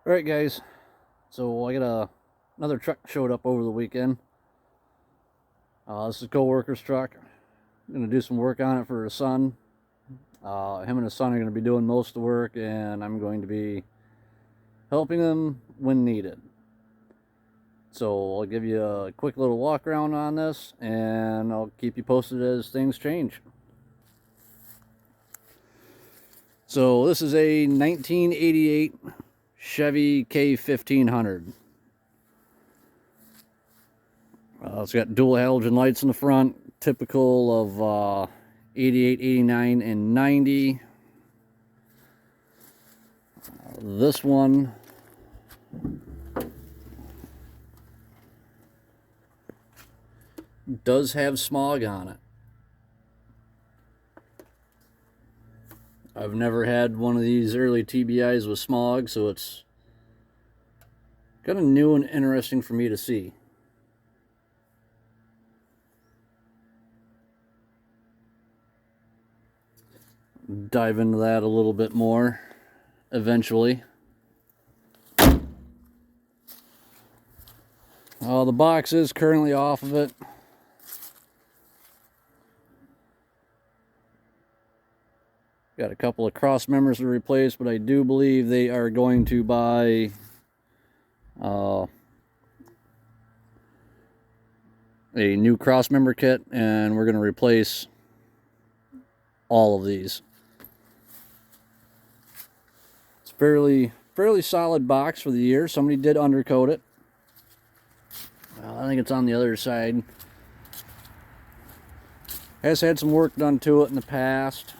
Alright guys, so I got another truck showed up over the weekend. This is a co-worker's truck. I'm going to do some work on it for his son. Him and his son are going to be doing most of the work, and I'm going to be helping them when needed. So I'll give you a quick little walk around on this, and I'll keep you posted as things change. So this is a 1988 Chevy K1500. It's got dual halogen lights in the front, typical of 88, 89, and 90. This one does have smog on it. I've never had one of these early TBIs with smog, so it's kind of new and interesting for me to see. Dive into that a little bit more eventually. The box is currently off of it. Got a couple of cross members to replace, but I do believe they are going to buy a new cross member kit, and we're going to replace all of these. It's fairly solid box for the year. Somebody did undercoat it. I think it's on the other side. Has had some work done to it in the past.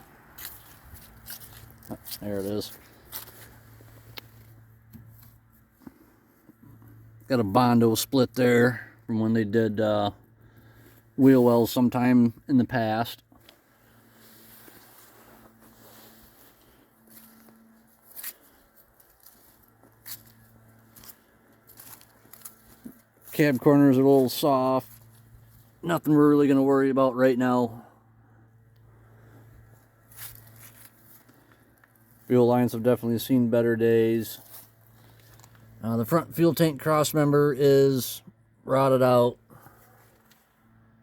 There it is. Got a Bondo split there from when they did wheel wells sometime in the past. Cab corners are a little soft. Nothing we're really going to worry about right now. Fuel lines have definitely seen better days. The front fuel tank cross member is rotted out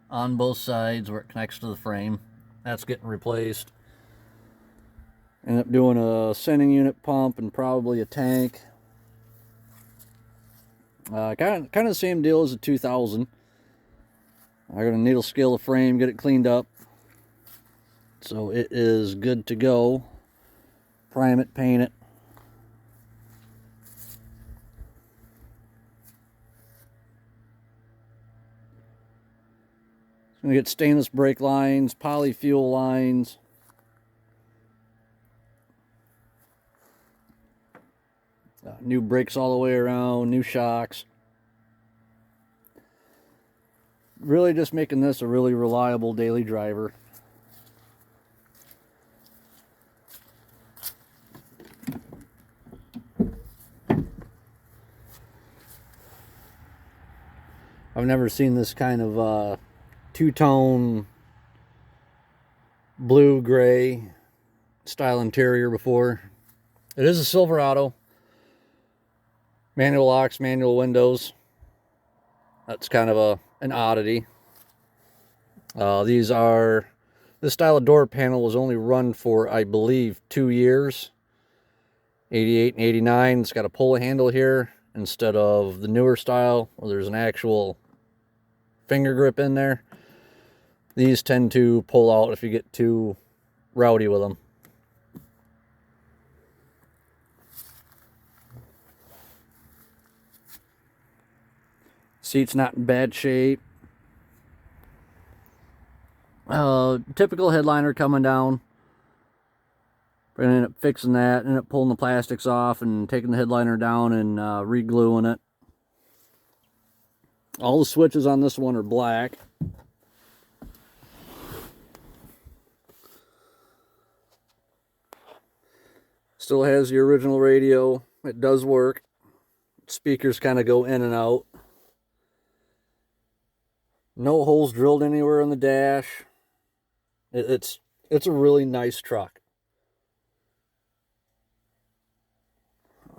on both sides where it connects to the frame. That's getting replaced. End up doing a sending unit pump and probably a tank. Kind of the same deal as a 2000. I'm going to needle scale the frame, get it cleaned up, so it is good to go. Prime it, paint it. It's going to get stainless brake lines, poly fuel lines. New brakes all the way around, new shocks. Really just making this a really reliable daily driver. I've never seen this kind of two-tone blue-gray style interior before. It is a Silverado. Manual locks, manual windows. That's kind of an oddity. This style of door panel was only run for, I believe, 2 years. 88 and 89. It's got a pull handle here instead of the newer style where there's an actual finger grip in there. These tend to pull out if you get too rowdy with them. Seat's not in bad shape. Typical headliner coming down. We're gonna end up fixing that, end up pulling the plastics off and taking the headliner down and re-gluing it. All the switches on this one are black. Still has the original radio. It does work. Speakers kind of go in and out. No holes drilled anywhere in the dash. It's a really nice truck.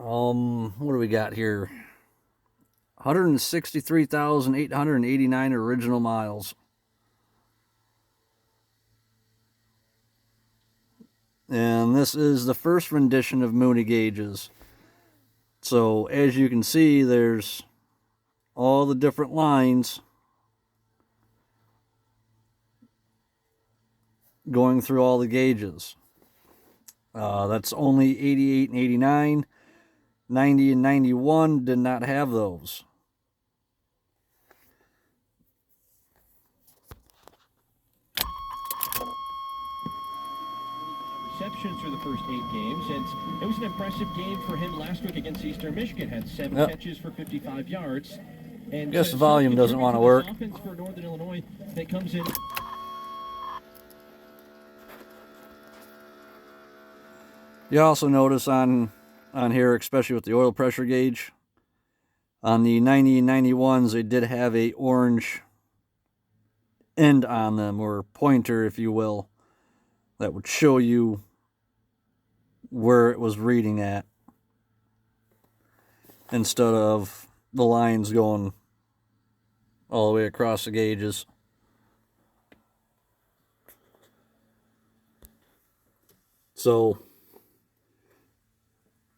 What do we got here? 163,889 original miles. And this is the first rendition of Mooney gauges. So as you can see, there's all the different lines going through all the gauges. That's only 88 and 89. 90 and 91 did not have those. Receptions through the first 8 games, and it was an impressive game for him last week against Eastern Michigan. Had 7 catches for 55 yards. And guess the volume doesn't want to work. Offense for Northern Illinois that comes in. You also notice on here, especially with the oil pressure gauge, on the 90 and 91s, they did have a orange end on them, or pointer, if you will, that would show you where it was reading at, instead of the lines going all the way across the gauges. So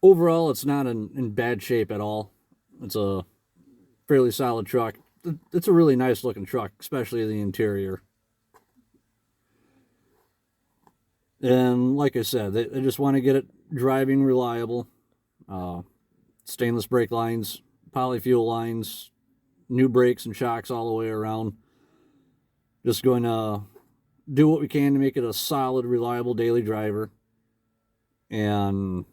overall, it's not in bad shape at all. It's a fairly solid truck. It's a really nice looking truck, especially the interior. And like I said, they just want to get it driving reliable. Stainless brake lines, polyfuel lines, new brakes and shocks all the way around. Just going to do what we can to make it a solid, reliable daily driver. And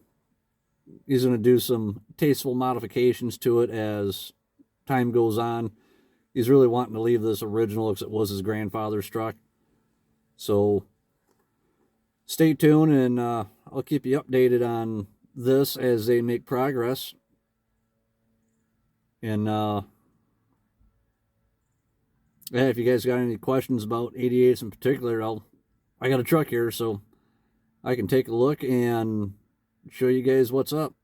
he's going to do some tasteful modifications to it as time goes on. He's really wanting to leave this original because it was his grandfather's truck. So stay tuned, and I'll keep you updated on this as they make progress. And yeah, if you guys got any questions about 88s in particular, I got a truck here, so I can take a look and show you guys what's up.